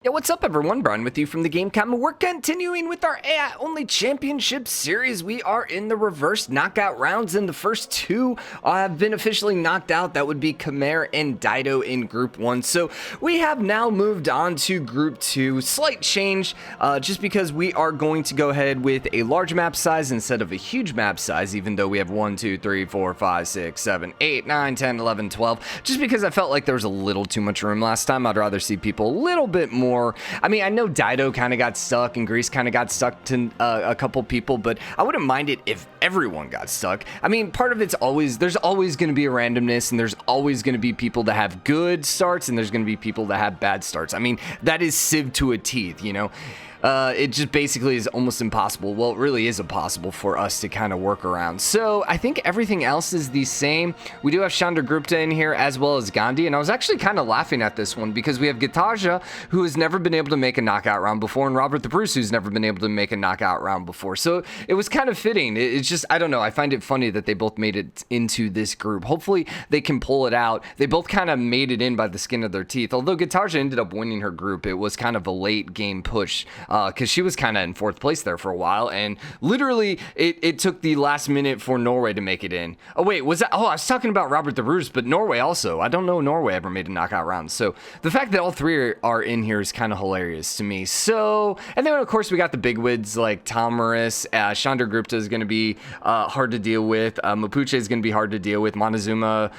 Yeah, what's up everyone? Brian with you from TheGameCommon. We're continuing with our AI-only championship series. We are in the reverse knockout rounds, and the first two have been officially knocked out. That would be Khmer and Dido in Group 1. So we have now moved on to Group 2. Slight change, just because we are going to go ahead with a large map size instead of a huge map size, even though we have 1, 2, 3, 4, 5, 6, 7, 8, 9, 10, 11, 12. Just because I felt like there was a little too much room last time. I'd rather see people a little bit more. I mean, I know Dido kind of got stuck and Greece kind of got stuck to a couple people, but I wouldn't mind it if everyone got stuck. I mean, part of it's there's always going to be a randomness, and there's always going to be people that have good starts, and there's going to be people that have bad starts. I mean, that is Civ to a teeth, you know? It just basically is almost impossible. Well, it really is impossible for us to kind of work around. So I think everything else is the same. We do have Chandragupta in here as well as Gandhi, and I was actually kind of laughing at this one because we have Gitaja, who has never been able to make a knockout round before, and Robert the Bruce, who's never been able to make a knockout round before. So it was kind of fitting. It's just, I don't know, I find it funny that they both made it into this group. Hopefully they can pull it out. They both kind of made it in by the skin of their teeth. Although Gitaja ended up winning her group, it was kind of a late game push. Because she was kind of in fourth place there for a while, and literally it took the last minute for Norway to make it in. Oh wait, was that? Oh, I was talking about Robert the Bruce, but Norway also. I don't know Norway ever made a knockout round. So the fact that all three are in here is kind of hilarious to me. So, and then of course we got the bigwigs like Tomarus, Chandragupta is going to be hard to deal with. Mapuche is going to be hard to deal with. Montezuma,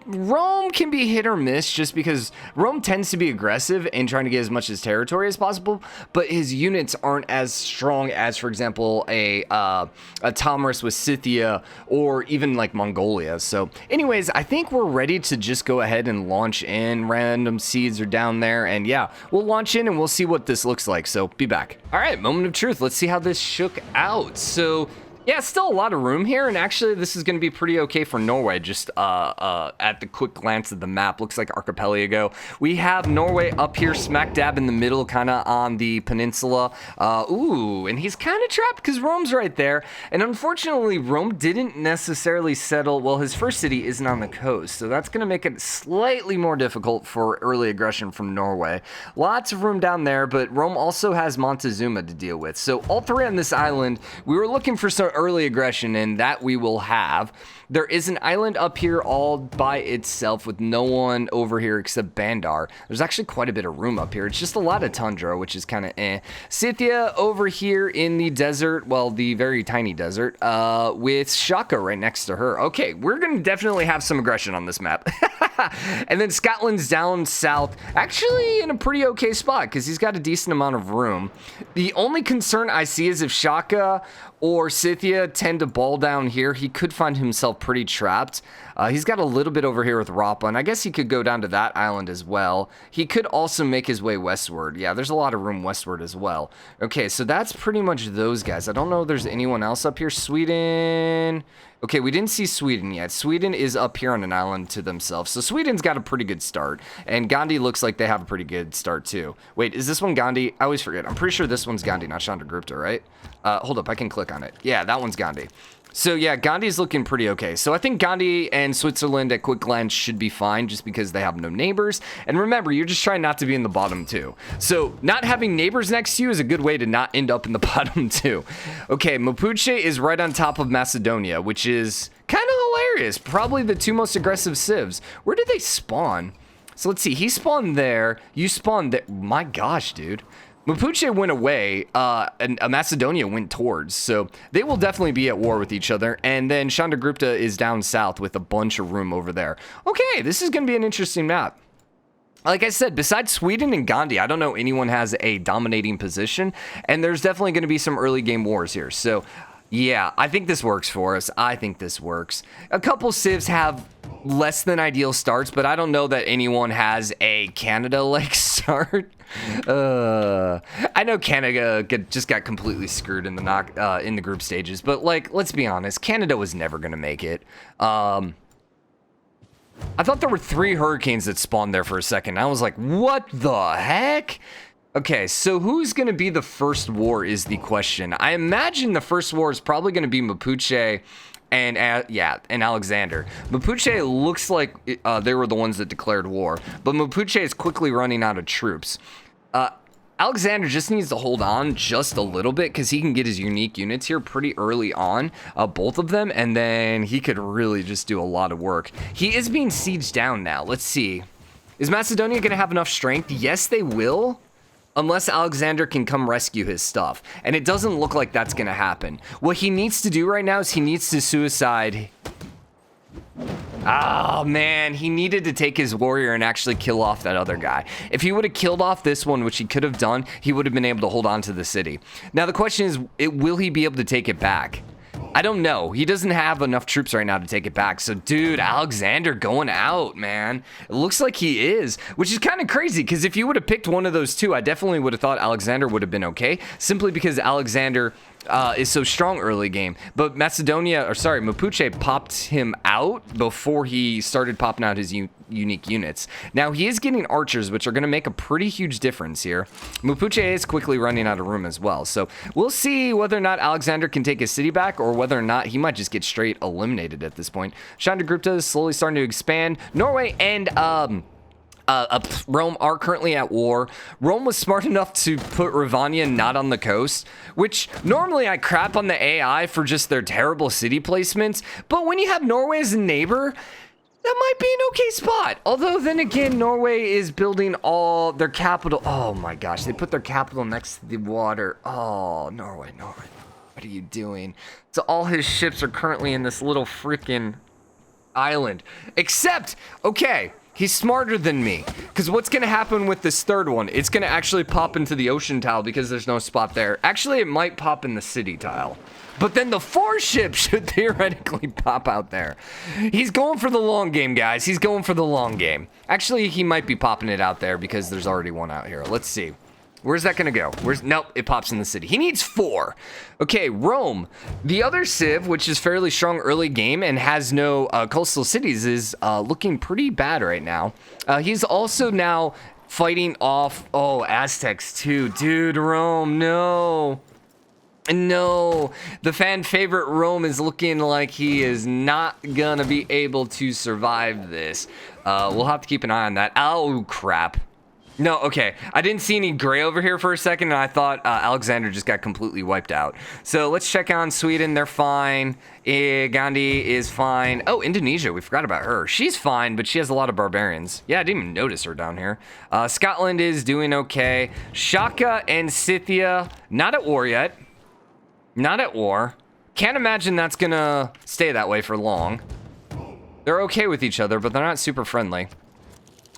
Rome can be hit or miss just because Rome tends to be aggressive and trying to get as much as territory as possible, but his units aren't as strong as, for example, a Tomarus with Scythia or even like Mongolia. So anyways, I think we're ready to just go ahead and launch in. Random seeds are down there, and yeah, we'll launch in and we'll see what this looks like. So be back. All right, moment of truth. Let's see how this shook out. So yeah, still a lot of room here, and actually this is going to be pretty okay for Norway, just at the quick glance of the map. Looks like archipelago. We have Norway up here smack dab in the middle, kind of on the peninsula. Ooh, and he's kind of trapped because Rome's right there, and unfortunately Rome didn't necessarily settle. Well, his first city isn't on the coast, so that's going to make it slightly more difficult for early aggression from Norway. Lots of room down there, but Rome also has Montezuma to deal with. So all three on this island, we were looking for some early aggression, and that we will have. There is an island up here all by itself with no one over here except Bandar. There's actually quite a bit of room up here. It's just a lot of tundra, which is kind of eh. Scythia over here in the desert, well, the very tiny desert, with Shaka right next to her. Okay, we're going to definitely have some aggression on this map. And then Scotland's down south, actually in a pretty okay spot because he's got a decent amount of room. The only concern I see is if Shaka or Scythia tend to ball down here, he could find himself pretty trapped. He's got a little bit over here with Rapa, and I guess he could go down to that island as well. He could also make his way westward. Yeah, there's a lot of room westward as well. Okay, so that's pretty much those guys. I don't know if there's anyone else up here. Sweden. Okay, we didn't see Sweden yet. Sweden is up here on an island to themselves. So Sweden's got a pretty good start. And Gandhi looks like they have a pretty good start too. Wait, is this one Gandhi? I always forget. I'm pretty sure this one's Gandhi, not Chandragupta, right? Hold up, I can click on it. Yeah, that one's Gandhi. So yeah, Gandhi's looking pretty okay. So I think Gandhi and Switzerland at quick glance should be fine just because they have no neighbors. And remember, you're just trying not to be in the bottom two. So not having neighbors next to you is a good way to not end up in the bottom two. Okay, Mapuche is right on top of Macedonia, which is kind of hilarious. Probably the two most aggressive civs. Where did they spawn? So let's see, he spawned there, you spawned there. My gosh, dude. Mapuche went away, and Macedonia went towards, so they will definitely be at war with each other, and then Chandragupta is down south with a bunch of room over there. Okay, this is going to be an interesting map. Like I said, besides Sweden and Gandhi, I don't know anyone has a dominating position, and there's definitely going to be some early game wars here, so yeah, I think this works for us. I think this works. A couple civs have less than ideal starts, but I don't know that anyone has a Canada-like start. I know Canada just got completely screwed in the group stages, but like, let's be honest, Canada was never gonna make it. I thought there were 3 hurricanes that spawned there for a second. I was like, what the heck? Okay, so who's going to be the first war is the question. I imagine the first war is probably going to be Mapuche and Alexander. Mapuche looks like they were the ones that declared war, but Mapuche is quickly running out of troops. Alexander just needs to hold on just a little bit because he can get his unique units here pretty early on, both of them, and then he could really just do a lot of work. He is being sieged down now. Let's see. Is Macedonia going to have enough strength? Yes, they will. Unless Alexander can come rescue his stuff. And it doesn't look like that's going to happen. What he needs to do right now is he needs to suicide. Oh, man. He needed to take his warrior and actually kill off that other guy. If he would have killed off this one, which he could have done, he would have been able to hold on to the city. Now, the question is, will he be able to take it back? I don't know. He doesn't have enough troops right now to take it back. So, dude, Alexander going out, man. It looks like he is, which is kind of crazy because if you would have picked one of those two, I definitely would have thought Alexander would have been okay, simply because Alexander is so strong early game. But Mapuche popped him out before he started popping out his unique units. Now, he is getting archers, which are going to make a pretty huge difference here. Mapuche is quickly running out of room as well. So we'll see whether or not Alexander can take his city back or whether or not he might just get straight eliminated at this point. Chandragupta is slowly starting to expand. Norway and Rome are currently at war. Rome was smart enough to put Ravania not on the coast, which normally I crap on the AI for just their terrible city placements, but when you have Norway as a neighbor, that might be an okay spot. Although then again, Norway is building all their capital. Oh my gosh, they put their capital next to the water. Oh, Norway, what are you doing? So all his ships are currently in this little freaking island. Except, okay, he's smarter than me. Because what's going to happen with this third one? It's going to actually pop into the ocean tile because there's no spot there. Actually, it might pop in the city tile. But then the 4 ships should theoretically pop out there. He's going for the long game, guys. He's going for the long game. Actually, he might be popping it out there because there's already one out here. Let's see. Where's that going to go? Nope, it pops in the city. He needs 4. Okay, Rome. The other civ, which is fairly strong early game and has no coastal cities, is looking pretty bad right now. He's also now fighting off, Aztecs too. Dude, Rome, no. No, the fan favorite Rome is looking like he is not gonna be able to survive this. We'll have to keep an eye on that. Oh, crap. No, okay. I didn't see any gray over here for a second, and I thought Alexander just got completely wiped out. So let's check on Sweden. They're fine. Gandhi is fine. Oh, Indonesia. We forgot about her. She's fine, but she has a lot of barbarians. Yeah, I didn't even notice her down here. Scotland is doing okay. Shaka and Scythia, not at war yet. Not at war. Can't imagine that's gonna stay that way for long. They're okay with each other, but they're not super friendly.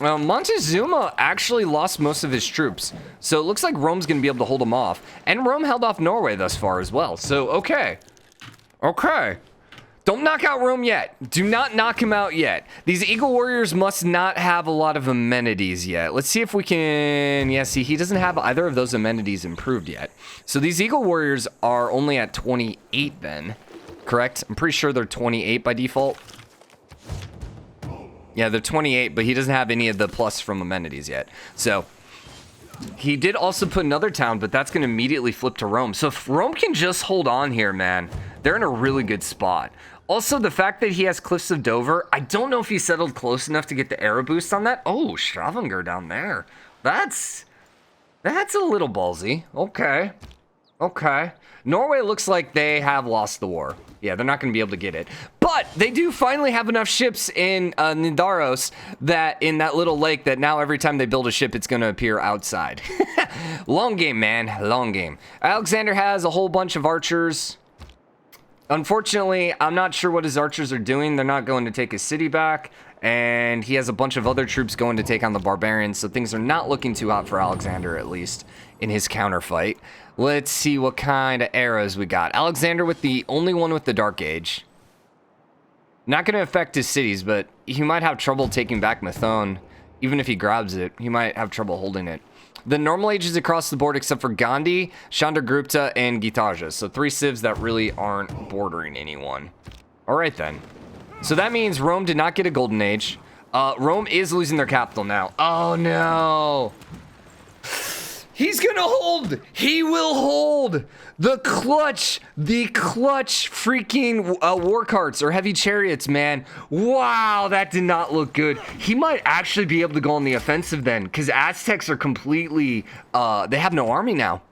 Well, Montezuma actually lost most of his troops, so it looks like Rome's gonna be able to hold him off. And Rome held off Norway thus far as well, so okay. Okay. Don't knock out Rome yet. Do not knock him out yet. These Eagle Warriors must not have a lot of amenities yet. Let's see if we can... Yeah, see, he doesn't have either of those amenities improved yet. So these Eagle Warriors are only at 28 then, correct? I'm pretty sure they're 28 by default. Yeah, they're 28, but he doesn't have any of the plus from amenities yet. So he did also put another town, but that's going to immediately flip to Rome. So if Rome can just hold on here, man, they're in a really good spot. Also, the fact that he has Cliffs of Dover, I don't know if he settled close enough to get the arrow boost on that. Oh, Stavanger down there. That's a little ballsy. Okay. Okay. Norway looks like they have lost the war. Yeah, they're not going to be able to get it. But they do finally have enough ships in Nidaros that in that little lake that now every time they build a ship, it's going to appear outside. Long game, man. Long game. Alexander has a whole bunch of archers. Unfortunately, I'm not sure what his archers are doing. They're not going to take his city back. And he has a bunch of other troops going to take on the barbarians. So things are not looking too hot for Alexander, at least in his counterfight. Let's see what kind of arrows we got. Alexander with the only one with the Dark Age. Not going to affect his cities, but he might have trouble taking back Mathone. Even if he grabs it, he might have trouble holding it. The normal age is across the board except for Gandhi, Chandragupta, and Gitaja. So 3 civs that really aren't bordering anyone. All right, then. So that means Rome did not get a golden age. Rome is losing their capital now. Oh, no. He's gonna hold. He will hold. The clutch freaking war carts or heavy chariots, man. Wow, that did not look good. He might actually be able to go on the offensive then, because Aztecs are completely, they have no army now.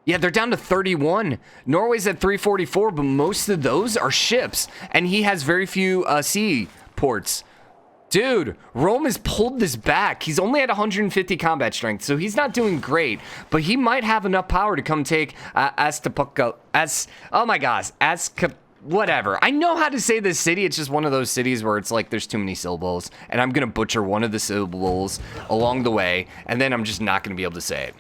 Yeah, they're down to 31. Norway's at 344, but most of those are ships, and he has very few sea ports. Dude, Rome has pulled this back. He's only at 150 combat strength, so he's not doing great. But he might have enough power to come take whatever. I know how to say this city. It's just one of those cities where it's like there's too many syllables, and I'm gonna butcher one of the syllables along the way, and then I'm just not gonna be able to say it.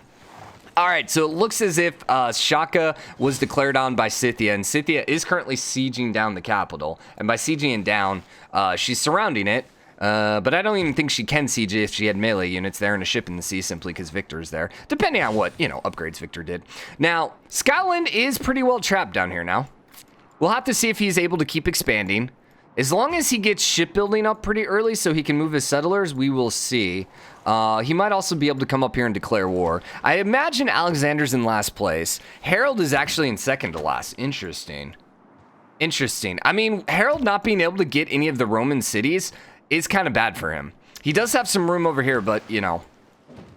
All right, so it looks as if Shaka was declared on by Scythia, and Scythia is currently sieging down the capital. And by sieging it down, she's surrounding it. But I don't even think she can siege if she had melee units there and a ship in the sea, simply because Victor is there, depending on what, upgrades Victor did. Now, Scotland is pretty well trapped down here now. We'll have to see if he's able to keep expanding. As long as he gets shipbuilding up pretty early so he can move his settlers, we will see. He might also be able to come up here and declare war. I imagine Alexander's in last place. Harold is actually in second to last. Interesting. I mean, Harold not being able to get any of the Roman cities is kind of bad for him. He does have some room over here, but,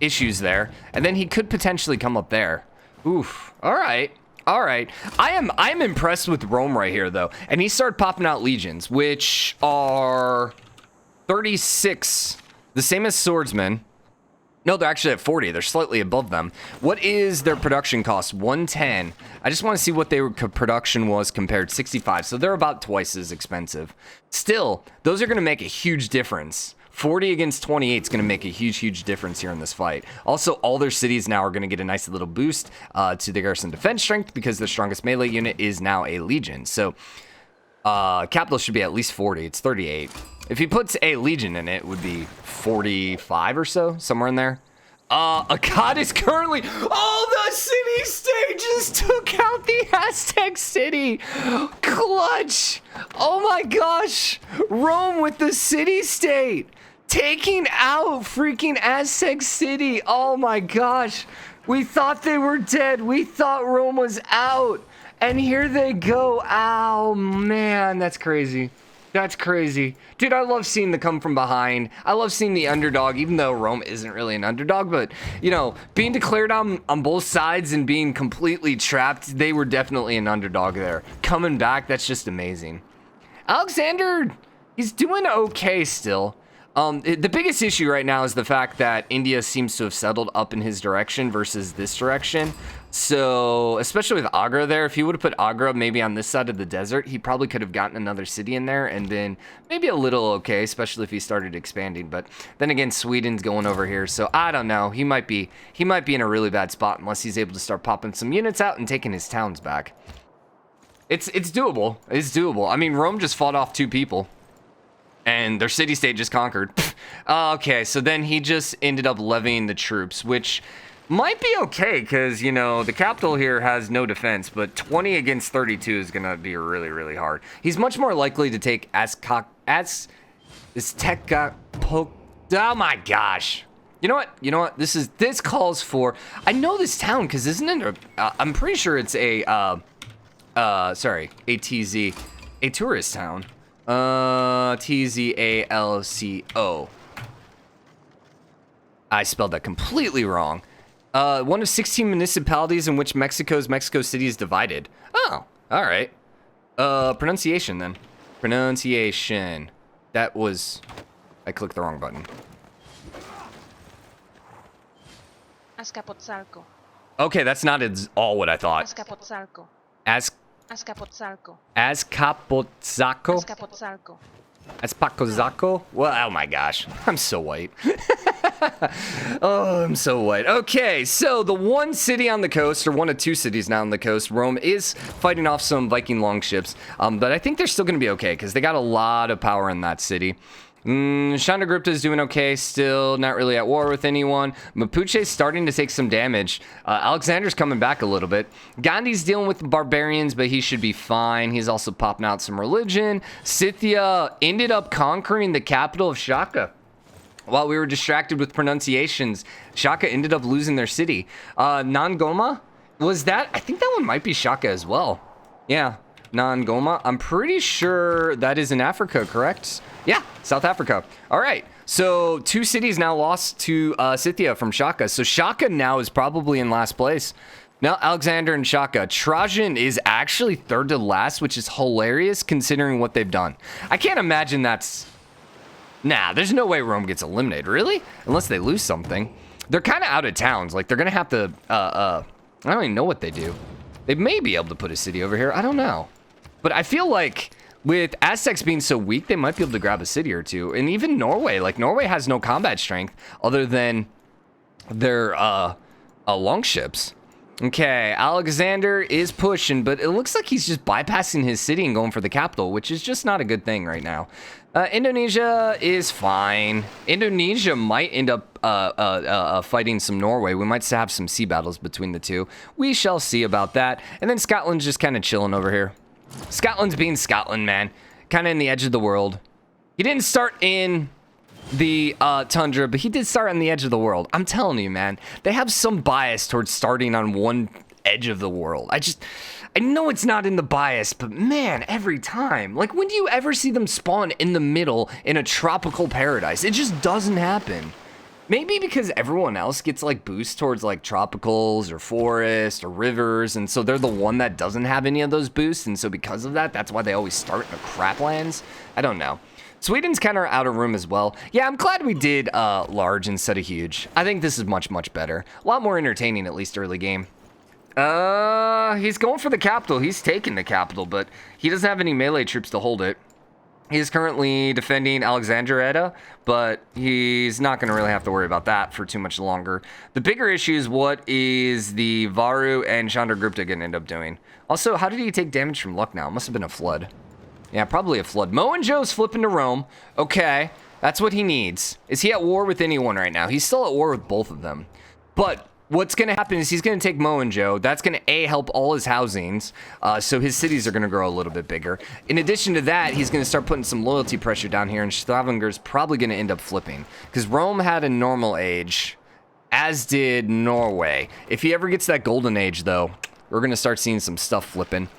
issues there. And then he could potentially come up there. Oof. All right. I'm impressed with Rome right here, though. And he started popping out legions, which are 36. The same as swordsmen. No, they're actually at 40. They're slightly above them. What is their production cost? 110. I just want to see what their production was compared to 65. So they're about twice as expensive. Still, those are going to make a huge difference. 40 against 28 is going to make a huge difference here in this fight. Also, all their cities now are going to get a nice little boost to the garrison defense strength because their strongest melee unit is now a legion. So, capital should be at least 40. It's 38. If he puts a legion in it, it would be 45 or so, somewhere in there. Akkad is currently... Oh, the city stages took out the Aztec city. Clutch. Oh my gosh. Rome with the city state. Taking out freaking Aztec city. Oh my gosh. We thought they were dead. We thought Rome was out. And here they go. Ow, man, that's crazy. That's crazy. Dude, I love seeing the come from behind. I love seeing the underdog, even though Rome isn't really an underdog. But, being declared on both sides and being completely trapped, they were definitely an underdog there. Coming back, that's just amazing. Alexander, he's doing okay still. The biggest issue right now is the fact that India seems to have settled up in his direction versus this direction. So, especially with Agra there, if he would have put Agra maybe on this side of the desert, he probably could have gotten another city in there and been maybe a little okay, especially if he started expanding. But then again, Sweden's going over here, so I don't know. He might be in a really bad spot unless he's able to start popping some units out and taking his towns back. It's doable. It's doable. I mean, Rome just fought off 2 people. And their city-state just conquered. Okay, so then he just ended up levying the troops, which might be okay, because, the capital here has no defense, but 20 against 32 is going to be really hard. He's much more likely to take Oh my gosh. You know what? This calls for... I know this town, because isn't it I'm pretty sure it's a TZ. A tourist town. Tzalco. I spelled that completely wrong. One of 16 municipalities in which Mexico City is divided. Oh, all right. Pronunciation then. Pronunciation. That was... I clicked the wrong button. Azcapotzalco. Okay, that's not at all what I thought. Azcapotzalco. Azcapotzalco. Azcapotzalco. Azcapotzalco? Well, oh my gosh. I'm so white. Oh, I'm so white. Okay, so the one city on the coast, or one of 2 cities now on the coast, Rome is fighting off some Viking longships. But I think they're still going to be okay, because they got a lot of power in that city. Chandragupta is doing okay still, not really at war with anyone. Mapuche is starting to take some damage. Alexander's coming back a little bit. Gandhi's dealing with the barbarians, but he should be fine. He's also popping out some religion. Scythia ended up conquering the capital of Shaka. While we were distracted with pronunciations, Shaka ended up losing their city. Nangoma, was that? I think that one might be Shaka as well. Yeah, Nangoma. I'm pretty sure that is in Africa, correct? Yeah, South Africa. All right. So 2 cities now lost to Scythia from Shaka. So Shaka now is probably in last place. Now Alexander and Shaka. Trajan is actually 3rd to last, which is hilarious considering what they've done. I can't imagine that's... Nah, there's no way Rome gets eliminated, really? Unless they lose something. They're kind of out of towns. Like, they're going to have to, I don't even know what they do. They may be able to put a city over here. I don't know. But I feel like with Aztecs being so weak, they might be able to grab a city or two. And even Norway. Like, Norway has no combat strength other than their, longships. Okay, Alexander is pushing, but it looks like he's just bypassing his city and going for the capital, which is just not a good thing right now. Indonesia is fine. Indonesia might end up fighting some Norway. We might have some sea battles between the two. We shall see about that. And then Scotland's just kind of chilling over here. Scotland's being Scotland, man. Kind of in the edge of the world. He didn't start in the tundra, but he did start on the edge of the world. I'm telling you, man, they have some bias towards starting on one edge of the world. I know it's not in the bias, but man, every time. Like, when do you ever see them spawn in the middle in a tropical paradise? It just doesn't happen. Maybe because everyone else gets like boosts towards like tropicals or forest or rivers, and so they're the one that doesn't have any of those boosts, and so because of that, that's why they always start in the craplands. I don't know. Sweden's kind of out of room as well. Yeah, I'm glad we did large instead of huge. I think this is much, much better. A lot more entertaining, at least early game. He's going for the capital. He's taking the capital, but he doesn't have any melee troops to hold it. He's currently defending Alexandria, but he's not going to really have to worry about that for too much longer. The bigger issue is what is the Varu and Chandragupta going to end up doing. Also, how did he take damage from luck now? It must have been a flood. Yeah, probably a flood. Mohenjo's flipping to Rome. Okay, that's what he needs. Is he at war with anyone right now? He's still at war with both of them. But what's going to happen is he's going to take Mohenjo. That's going to, help all his housings, so his cities are going to grow a little bit bigger. In addition to that, he's going to start putting some loyalty pressure down here, and Stavanger's probably going to end up flipping. Because Rome had a normal age, as did Norway. If he ever gets that golden age, though, we're going to start seeing some stuff flipping.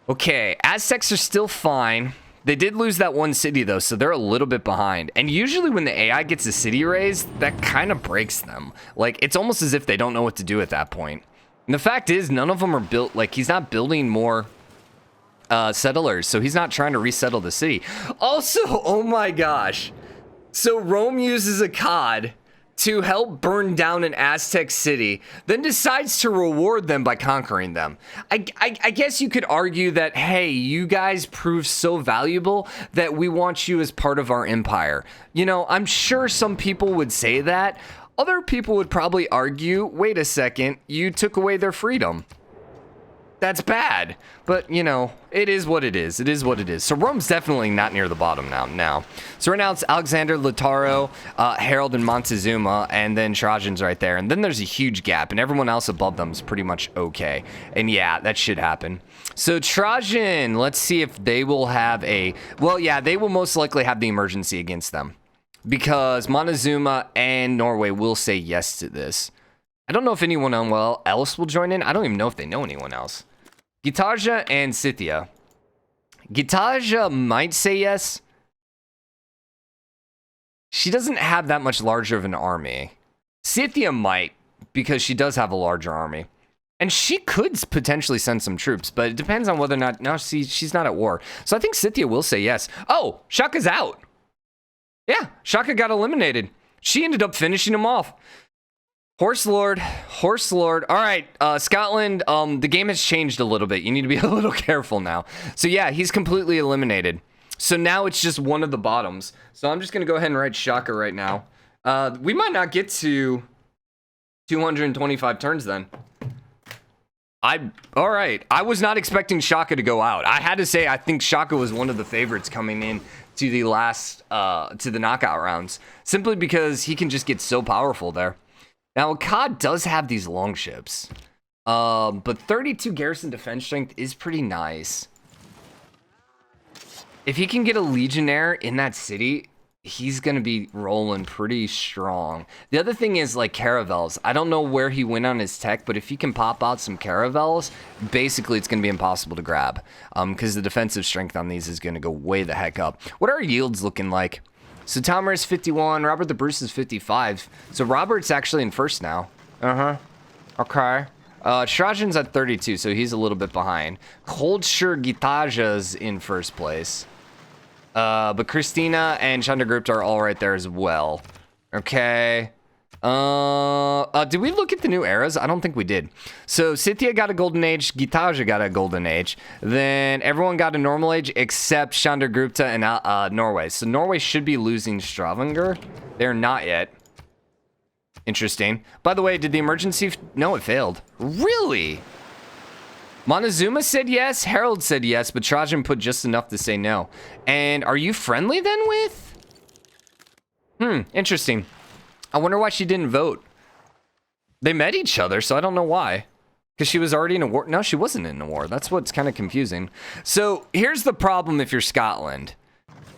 Okay, Aztecs are still fine. They did lose that one city, though, so they're a little bit behind. And usually when the AI gets a city raised, that kind of breaks them. Like, it's almost as if they don't know what to do at that point. And the fact is, none of them are built, like, he's not building more settlers, so he's not trying to resettle the city. Also, oh my gosh. So Rome uses a COD to help burn down an Aztec city, then decides to reward them by conquering them. I guess you could argue that, hey, you guys proved so valuable that we want you as part of our empire. You know, I'm sure some people would say that. Other people would probably argue, wait a second, you took away their freedom. That's bad. But, you know, it is what it is. It is what it is. So Rome's definitely not near the bottom now. So right now it's Alexander, Lautaro, Harold, and Montezuma, and then Trajan's right there. And then there's a huge gap, and everyone else above them is pretty much okay. And yeah, that should happen. So Trajan, let's see if they will have a... Well, yeah, they will most likely have the emergency against them, because Montezuma and Norway will say yes to this. I don't know if anyone else will join in. I don't even know if they know anyone else. Gitarja and Scythia. Gitarja might say yes. She doesn't have that much larger of an army. Scythia might, because she does have a larger army. And she could potentially send some troops, but it depends on whether or not... Now, she's not at war. So I think Scythia will say yes. Oh, Shaka's out. Yeah, Shaka got eliminated. She ended up finishing him off. Horse Lord. All right, Scotland, the game has changed a little bit. You need to be a little careful now. So yeah, he's completely eliminated. So now it's just one of the bottoms. So I'm just going to go ahead and write Shaka right now. We might not get to 225 turns then. All right, I was not expecting Shaka to go out. I had to say, I think Shaka was one of the favorites coming in to the last, to the knockout rounds. Simply because he can just get so powerful there. Now, COD does have these longships, but 32 garrison defense strength is pretty nice. If he can get a legionnaire in that city, he's going to be rolling pretty strong. The other thing is, like, caravels. I don't know where he went on his tech, but if he can pop out some caravels, basically it's going to be impossible to grab, because the defensive strength on these is going to go way the heck up. What are our yields looking like? So Tomer is 51, Robert the Bruce is 55. So Robert's actually in first now. Okay. Trajan's at 32, so he's a little bit behind. Culture Gitaja's in first place. But Christina and Chandragupta are all right there as well. Okay. Did we look at the new eras? I don't think we did. So Scythia got a golden age, Gitaja got a golden age, then everyone got a normal age except Chandragupta and Norway. So Norway should be losing Stavanger. They're not yet. Interesting. By the way, did the emergency... No, it failed. Really? Montezuma said yes, Harold said yes, but Trajan put just enough to say no. And are you friendly then with? Interesting. I wonder why she didn't vote. They met each other, so I don't know why. Because she was already in a war. No, she wasn't in a war. That's what's kind of confusing. So here's the problem if you're Scotland.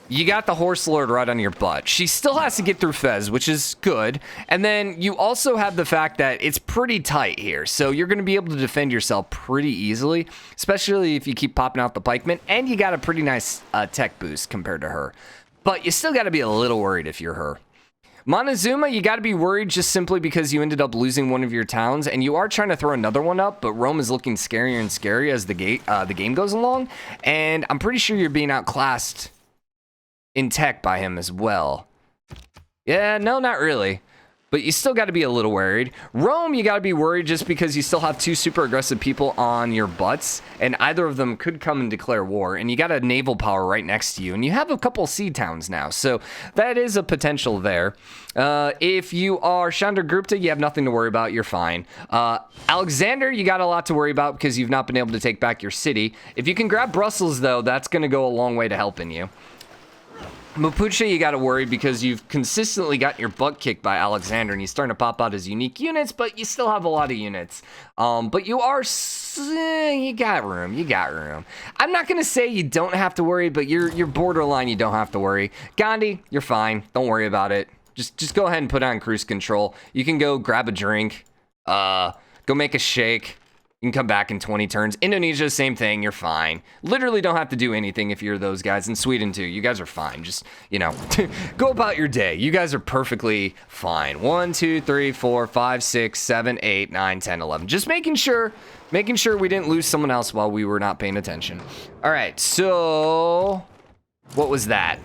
You got the Horse Lord right on your butt. She still has to get through Fez, which is good. And then you also have the fact that it's pretty tight here. So you're going to be able to defend yourself pretty easily, especially if you keep popping out the pikemen. And you got a pretty nice tech boost compared to her. But you still got to be a little worried if you're her. Montezuma, you got to be worried just simply because you ended up losing one of your towns. And you are trying to throw another one up, but Rome is looking scarier and scarier as the game goes along. And I'm pretty sure you're being outclassed in tech by him as well. Yeah, no, not really. But you still got to be a little worried. Rome, you got to be worried just because you still have two super aggressive people on your butts, and either of them could come and declare war, and you got a naval power right next to you, and you have a couple sea towns now, so that is a potential there. If you are Chandragupta, you have nothing to worry about. You're fine. Alexander, you got a lot to worry about because you've not been able to take back your city. If you can grab Brussels, though, that's going to go a long way to helping you. Mapuche, you got to worry because you've consistently gotten your butt kicked by Alexander, and he's starting to pop out his unique units, but you still have a lot of units. But you are, you got room, you got room. I'm not going to say you don't have to worry, but you're borderline, you don't have to worry. Gandhi, you're fine. Don't worry about it. Just go ahead and put on cruise control. You can go grab a drink, go make a shake. You can come back in 20 turns. Indonesia, same thing. You're fine. Literally don't have to do anything if you're those guys. And Sweden, too. You guys are fine. Just, you know, go about your day. You guys are perfectly fine. 1, 2, 3, 4, 5, 6, 7, 8, 9, 10, 11. Just making sure we didn't lose someone else while we were not paying attention. All right, so what was that?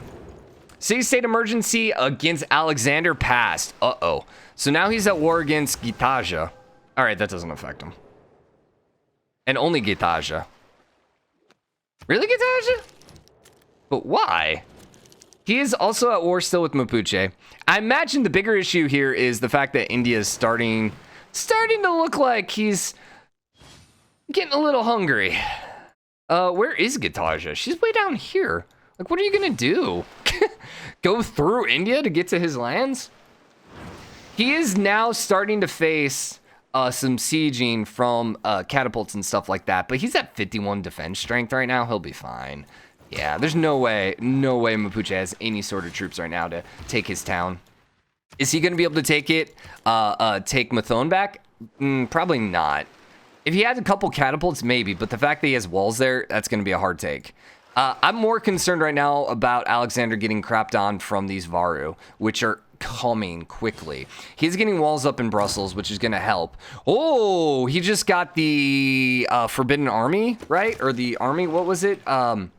City state emergency against Alexander passed. Uh-oh. So now he's at war against Gitaja. All right, that doesn't affect him. And only Gitaja. Really, Gitaja? But why? He is also at war still with Mapuche. I imagine the bigger issue here is the fact that India is starting to look like he's getting a little hungry. Where is Gitaja? She's way down here. Like, what are you gonna do? Go through India to get to his lands? He is now starting to face some sieging from catapults and stuff like that, but he's at 51 defense strength right now. He'll be fine. Yeah, there's no way Mapuche has any sort of troops right now to take his town. Is he going to be able to take it, take Mathone back? Probably not. If he had a couple catapults, maybe, but the fact that he has walls there, that's going to be a hard take. I'm more concerned right now about Alexander getting crapped on from these Varu, which are coming quickly. He's getting walls up in Brussels, which is going to help. Oh, he just got the Forbidden Army, right? Or the army, what was it? Terracotta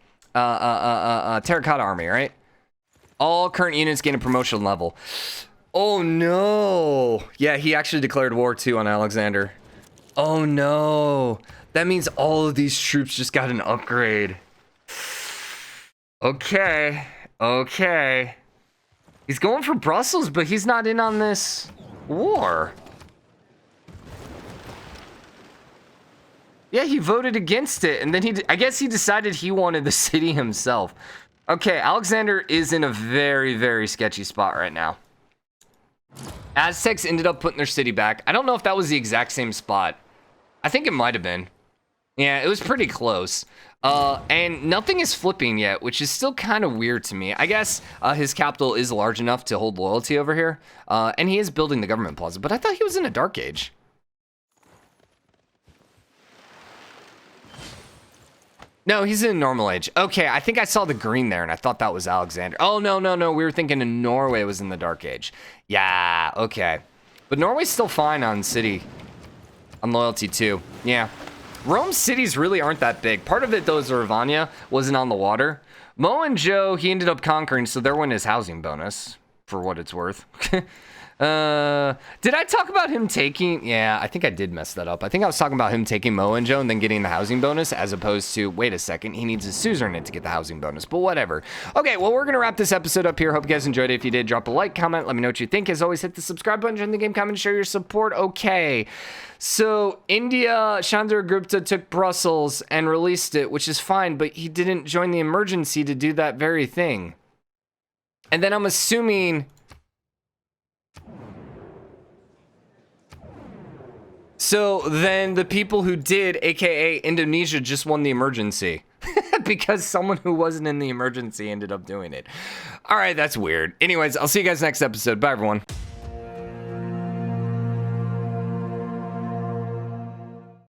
Army, right? All current units gain a promotion level. Oh, no. Yeah, he actually declared war, too, on Alexander. Oh, no. That means all of these troops just got an upgrade. Okay. He's going for Brussels, but he's not in on this war. Yeah, he voted against it, and then I guess he decided he wanted the city himself. Okay, Alexander is in a very, very sketchy spot right now. Aztecs ended up putting their city back. I don't know if that was the exact same spot. I think it might have been. Yeah, it was pretty close. And nothing is flipping yet, which is still kind of weird to me. I guess his capital is large enough to hold loyalty over here. And he is building the government plaza, but I thought he was in a dark age. No, he's in normal age. Okay, I think I saw the green there, and I thought that was Alexander. Oh, no, no, no. We were thinking in Norway was in the dark age. Yeah, okay. But Norway's still fine on city. On loyalty, too. Yeah. Rome's cities really aren't that big. Part of it, though, is Ravania wasn't on the water. Mo and Joe, he ended up conquering, so there went his housing bonus, for what it's worth. Did I talk about him taking... Yeah, I think I did mess that up. I think I was talking about him taking Mo and Joe and then getting the housing bonus, as opposed to, wait a second, he needs a suzerainate to get the housing bonus, but whatever. Okay, well, we're going to wrap this episode up here. Hope you guys enjoyed it. If you did, drop a like, comment, let me know what you think. As always, hit the subscribe button, join the game, comment, share your support. Okay, so India, Chandragupta took Brussels and released it, which is fine, but he didn't join the emergency to do that very thing. And then I'm assuming... So then the people who did, aka Indonesia, just won the emergency because someone who wasn't in the emergency ended up doing it. All right, that's weird. Anyways, I'll see you guys next episode. Bye, everyone.